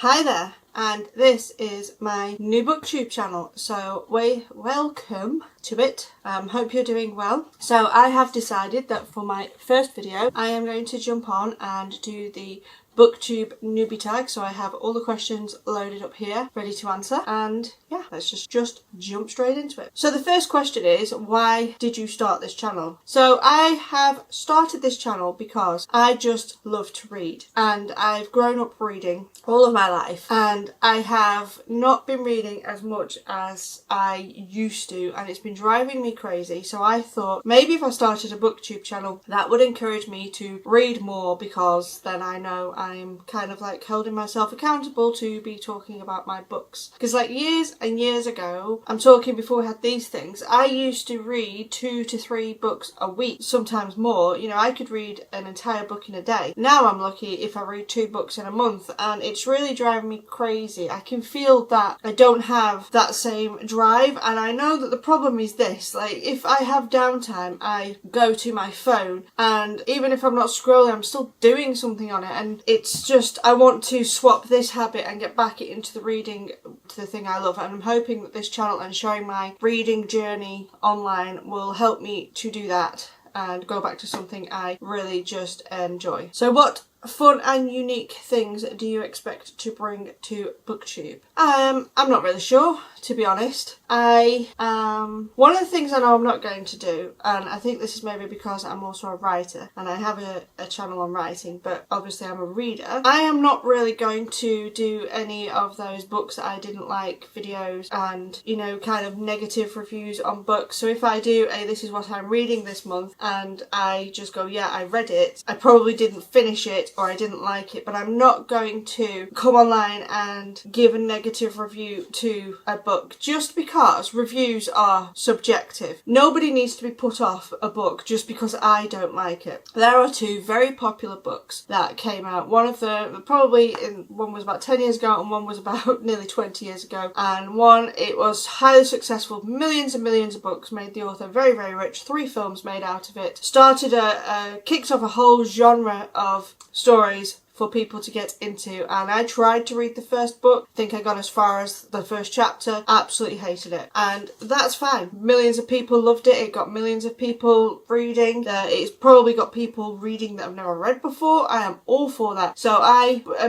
Hi there, and this is my new booktube channel, so welcome to it. Hope you're doing well. So I have decided that for my first video I am going to jump on and do the Booktube Newbie Tag, so I have all the questions loaded up here ready to answer, and yeah, let's just jump straight into it. So the first question is, why did you start this channel? So I have started this channel because I just love to read, and I've grown up reading all of my life, and I have not been reading as much as I used to, and it's been driving me crazy. So I thought maybe if I started a booktube channel that would encourage me to read more, because then I know I'm kind of like holding myself accountable to be talking about my books. Because like years and years ago, I'm talking before we had these things, I used to read 2 to 3 books a week, sometimes more. You know, I could read an entire book in a day. Now I'm lucky if I read 2 books in a month, and it's really driving me crazy. I can feel that I don't have that same drive, and I know that the problem is this: like, if I have downtime, I go to my phone, and even if I'm not scrolling, I'm still doing something on it, and it's just, I want to swap this habit and get back into the reading, to the thing I love. And I'm hoping that this channel and showing my reading journey online will help me to do that and go back to something I really just enjoy. So what fun and unique things do you expect to bring to Booktube? I'm not really sure, to be honest. One of the things I know I'm not going to do, and I think this is maybe because I'm also a writer and I have a channel on writing, but obviously I'm a reader, I am not really going to do any of those books that I didn't like videos and, you know, kind of negative reviews on books. So if I do this is what I'm reading this month, and I just go, yeah, I read it, I probably didn't finish it, or I didn't like it, but I'm not going to come online and give a negative review to a book, just because reviews are subjective. Nobody needs to be put off a book just because I don't like it. There are 2 very popular books that came out. One of them one was about 10 years ago, and one was about nearly 20 years ago. And one, it was highly successful, millions and millions of books, made the author very, very rich, 3 films made out of it, kicked off a whole genre of stories for people to get into. And I tried to read the first book. I think I got as far as the first chapter, absolutely hated it, and that's fine. Millions of people loved it. It got millions of people reading. It's probably got people reading that I've never read before. I am all for that. So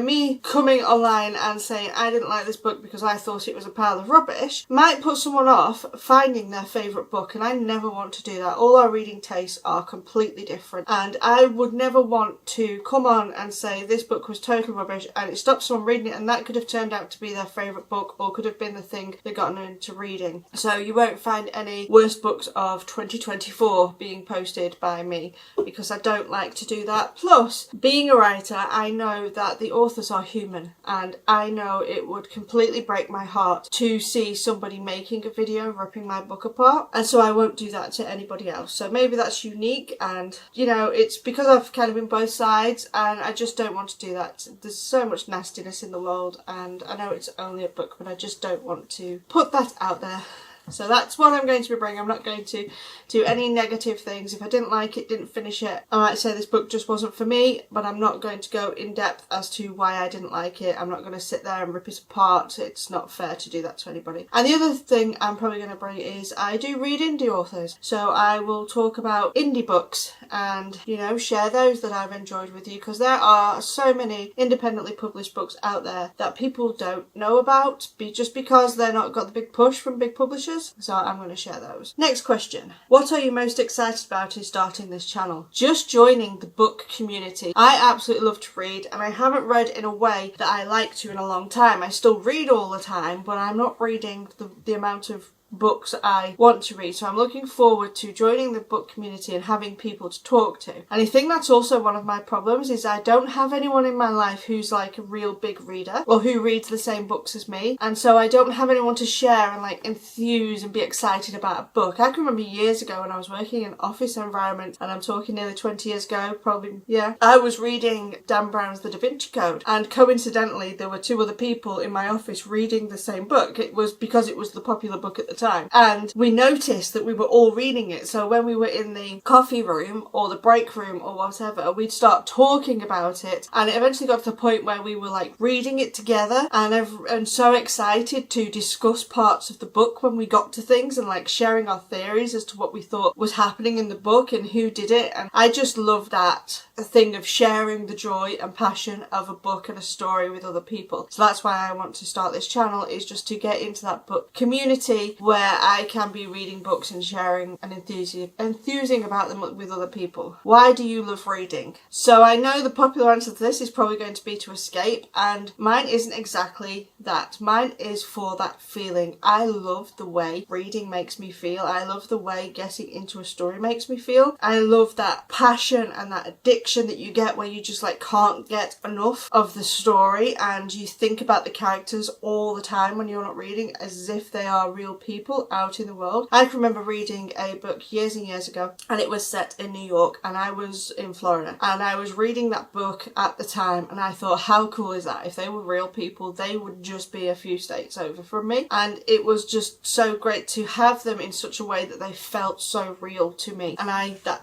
me coming online and saying I didn't like this book because I thought it was a pile of rubbish might put someone off finding their favourite book, and I never want to do that. All our reading tastes are completely different, and I would never want to come on and say this book was total rubbish and it stopped someone reading it, and that could have turned out to be their favourite book, or could have been the thing that got them into reading. So you won't find any worst books of 2024 being posted by me, because I don't like to do that. Plus, being a writer, I know that the authors are human, and I know it would completely break my heart to see somebody making a video ripping my book apart, and so I won't do that to anybody else. So maybe that's unique, and you know, it's because I've kind of been both sides, and I just don't want to do that. There's so much nastiness in the world, and I know it's only a book, but I just don't want to put that out there. So that's what I'm going to be bringing. I'm not going to do any negative things. If I didn't like it, didn't finish it, I might say this book just wasn't for me, but I'm not going to go in depth as to why I didn't like it. I'm not going to sit there and rip it apart. It's not fair to do that to anybody. And the other thing I'm probably going to bring is I do read indie authors. So I will talk about indie books and, you know, share those that I've enjoyed with you, because there are so many independently published books out there that people don't know about just because they're not got the big push from big publishers. So I'm going to share those. Next question. What are you most excited about in starting this channel? Just joining the book community. I absolutely love to read, and I haven't read in a way that I like to in a long time. I still read all the time, but I'm not reading the amount of books I want to read. So I'm looking forward to joining the book community and having people to talk to. And I think that's also one of my problems, is I don't have anyone in my life who's like a real big reader or who reads the same books as me, and so I don't have anyone to share and like enthuse and be excited about a book. I can remember years ago when I was working in an office environment, and I'm talking nearly 20 years ago, probably, yeah, I was reading Dan Brown's The Da Vinci Code, and coincidentally there were 2 other people in my office reading the same book. It was because it was the popular book at the time. And we noticed that we were all reading it. So when we were in the coffee room or the break room or whatever, we'd start talking about it. And it eventually got to the point where we were like reading it together and so excited to discuss parts of the book when we got to things and like sharing our theories as to what we thought was happening in the book and who did it. And I just love that thing of sharing the joy and passion of a book and a story with other people. So that's why I want to start this channel, is just to get into that book community where I can be reading books and sharing and enthusing about them with other people. Why do you love reading? So I know the popular answer to this is probably going to be to escape, and mine isn't exactly that. Mine is for that feeling. I love the way reading makes me feel. I love the way getting into a story makes me feel. I love that passion and that addiction that you get where you just like can't get enough of the story and you think about the characters all the time when you're not reading as if they are real people out in the world. I can remember reading a book years and years ago, and it was set in New York and I was in Florida, and I was reading that book at the time and I thought, how cool is that? If they were real people, they would just be a few states over from me. And it was just so great to have them in such a way that they felt so real to me. And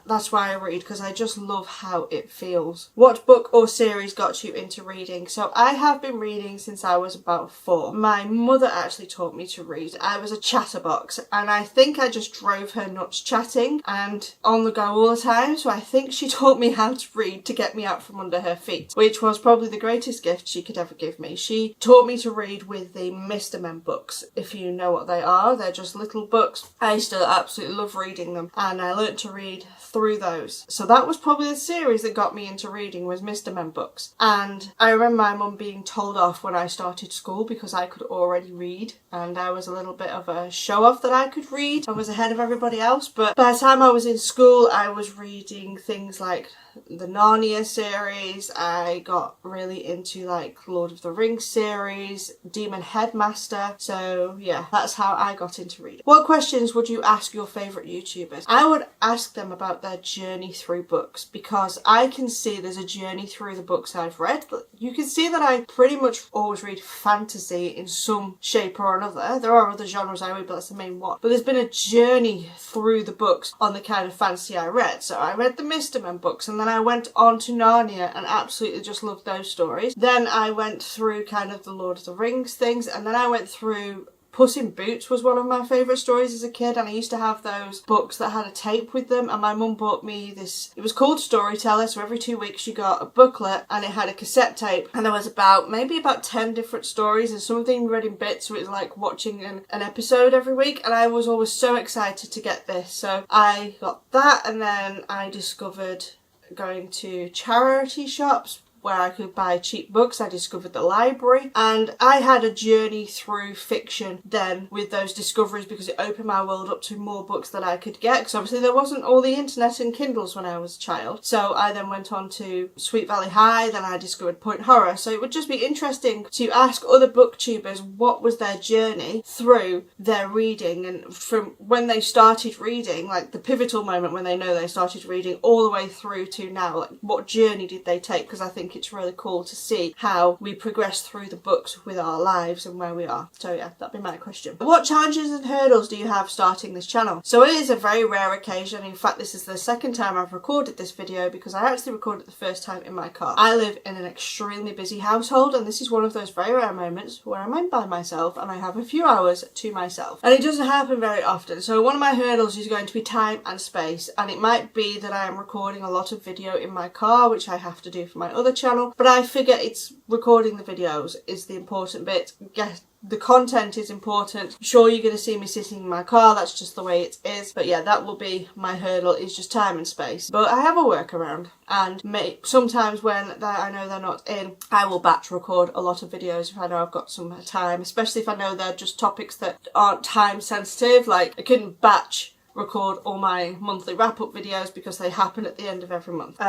that's why I read, because I just love how it feels. What book or series got you into reading? So I have been reading since I was about 4. My mother actually taught me to read. I was a chatterbox and I think I just drove her nuts chatting and on the go all the time. So I think she taught me how to read to get me out from under her feet, which was probably the greatest gift she could ever give me. She taught me to read with the Mr. Men books. If you know what they are, they're just little books. I still absolutely love reading them, and I learnt to read through those. So that was probably the series that got me into reading, was Mr. Men books. And I remember my mum being told off when I started school because I could already read, and I was a little bit of a show off that I could read. I was ahead of everybody else, but by the time I was in school I was reading things like the Narnia series. I got really into like Lord of the Rings series, Demon Headmaster. So yeah, that's how I got into reading. What questions would you ask your favourite YouTubers? I would ask them about their journey through books, because I can see there's a journey through the books I've read. You can see that I pretty much always read fantasy in some shape or another. There are other genres I read, but that's the main one. But there's been a journey through the books on the kind of fantasy I read. So I read the Mr. Men books, and then I went on to Narnia and absolutely just loved those stories. Then I went through kind of the Lord of the Rings things, and then I went through Puss in Boots was one of my favourite stories as a kid, and I used to have those books that had a tape with them, and my mum bought me this, it was called Storyteller, so every 2 weeks you got a booklet and it had a cassette tape, and there was maybe about 10 different stories, and some of them read in bits, so it was like watching an episode every week, and I was always so excited to get this. So I got that, and then I discovered going to charity shops where I could buy cheap books. I discovered the library, and I had a journey through fiction then with those discoveries, because it opened my world up to more books that I could get, because obviously there wasn't all the internet and Kindles when I was a child. So I then went on to Sweet Valley High, then I discovered Point Horror. So it would just be interesting to ask other booktubers what was their journey through their reading, and from when they started reading, like the pivotal moment when they know they started reading, all the way through to now, like what journey did they take? Because I think it's really cool to see how we progress through the books with our lives and where we are. So yeah, that'd be my question. What challenges and hurdles do you have starting this channel? So it is a very rare occasion. In fact, this is the second time I've recorded this video, because I actually recorded the first time in my car. I live in an extremely busy household, and this is one of those very rare moments where I'm by myself and I have a few hours to myself. And it doesn't happen very often. So one of my hurdles is going to be time and space, and it might be that I am recording a lot of video in my car, which I have to do for my other channel, but I figure it's recording the videos is the important bit. The content is important. Sure, you're going to see me sitting in my car, that's just the way it is, but yeah, that will be my hurdle, is just time and space. But I have a workaround, and sometimes when I know they're not in, I will batch record a lot of videos if I know I've got some time, especially if I know they're just topics that aren't time sensitive. Like, I couldn't batch record all my monthly wrap-up videos because they happen at the end of every month.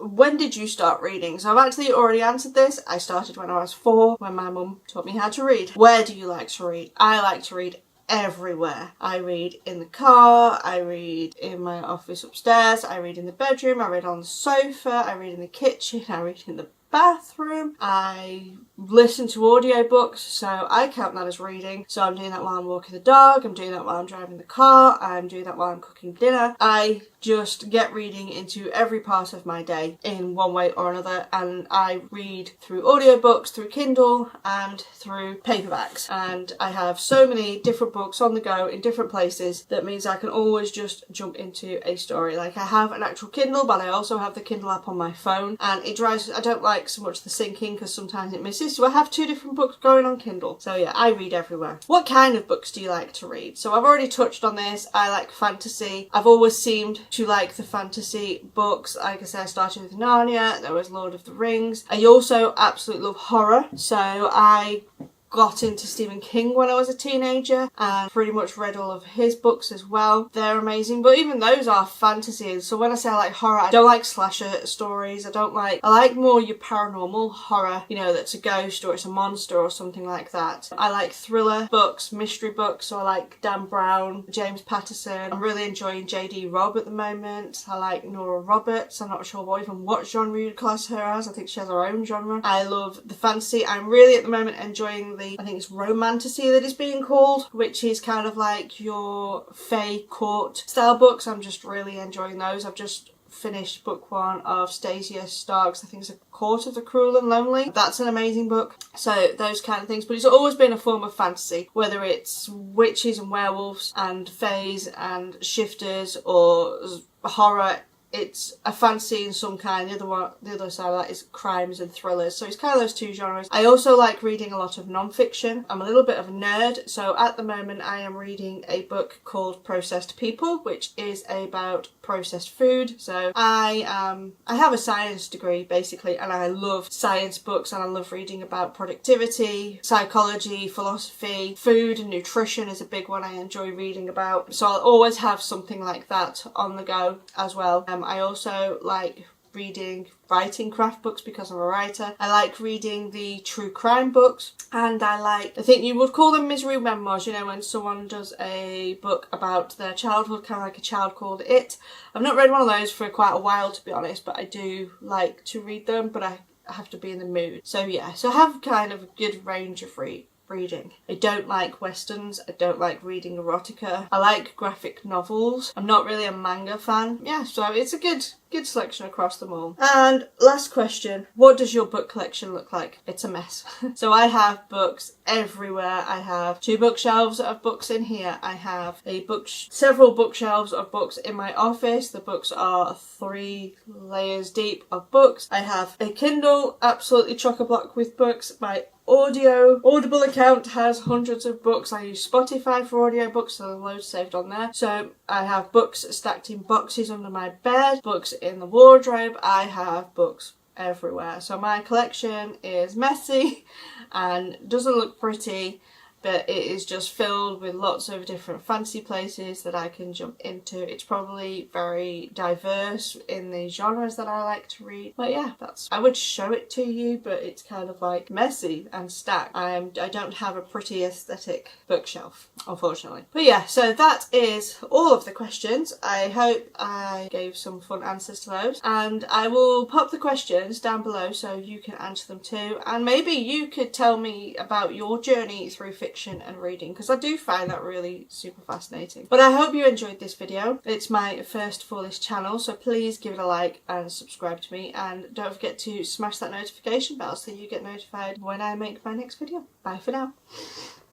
When did you start reading? So I've actually already answered this. I started when I was 4, when my mum taught me how to read. Where do you like to read? I like to read everywhere. I read in the car, I read in my office upstairs, I read in the bedroom, I read on the sofa, I read in the kitchen, I read in the bathroom. I listen to audiobooks, so I count that as reading. So I'm doing that while I'm walking the dog, I'm doing that while I'm driving the car, I'm doing that while I'm cooking dinner. I just get reading into every part of my day in one way or another, and I read through audiobooks, through Kindle and through paperbacks, and I have so many different books on the go in different places that means I can always just jump into a story. Like, I have an actual Kindle, but I also have the Kindle app on my phone, and I don't like so much the syncing because sometimes it misses, so I have 2 different books going on Kindle. So yeah, I read everywhere. What kind of books do you like to read? So I've already touched on this. I like fantasy. I've always seemed to like the fantasy books. Like I said, I started with Narnia, there was Lord of the Rings. I also absolutely love horror, so I got into Stephen King when I was a teenager and pretty much read all of his books as well. They're amazing, but even those are fantasy. So when I say I like horror, I don't like slasher stories. I like more your paranormal horror, you know, that's a ghost or it's a monster or something like that. I like thriller books, mystery books, so I like Dan Brown, James Patterson. I'm really enjoying J.D. Robb at the moment. I like Nora Roberts. I'm not sure what genre you'd class her as. I think she has her own genre. I love the fantasy. I'm really at the moment enjoying I think it's romantasy that is being called, which is kind of like your fae court style books. I'm just really enjoying those. I've just finished book 1 of Stasia Stark's, I think it's A Court of the Cruel and Lonely. That's an amazing book. So those kind of things, but it's always been a form of fantasy, whether it's witches and werewolves and faes and shifters or horror. It's a fantasy in some kind. The other side of that is crimes and thrillers. So it's kind of those 2 genres. I also like reading a lot of non-fiction. I'm a little bit of a nerd. So at the moment I am reading a book called Processed People, which is about processed food. So I have a science degree basically, and I love science books, and I love reading about productivity, psychology, philosophy. Food and nutrition is a big one I enjoy reading about. So I'll always have something like that on the go as well. I also like writing craft books because I'm a writer. I like reading the true crime books, and I think you would call them misery memoirs, you know, when someone does a book about their childhood, kind of like A Child Called It. I've not read one of those for quite a while, to be honest, but I do like to read them, but I have to be in the mood. So yeah, so I have kind of a good range of reading. I don't like westerns. I don't like reading erotica. I like graphic novels. I'm not really a manga fan. Yeah, so it's a good selection across them all. And last question, what does your book collection look like? It's a mess. So I have books everywhere. I have 2 bookshelves of books in here. I have several bookshelves of books in my office. The books are 3 layers deep of books. I have a Kindle absolutely chock-a-block with books. My Audible account has hundreds of books. I use Spotify for audiobooks, so there's loads saved on there. So I have books stacked in boxes under my bed, books in the wardrobe. I have books everywhere. So my collection is messy and doesn't look pretty, but it is just filled with lots of different fancy places that I can jump into. It's probably very diverse in the genres that I like to read. But yeah, I would show it to you, but it's kind of like messy and stacked. I don't have a pretty aesthetic bookshelf, unfortunately. But yeah, so that is all of the questions. I hope I gave some fun answers to those, and I will pop the questions down below so you can answer them too, and maybe you could tell me about your journey through fiction and reading, because I do find that really super fascinating. But I hope you enjoyed this video. It's my first for this channel, so please give it a like and subscribe to me, and don't forget to smash that notification bell so you get notified when I make my next video. Bye for now.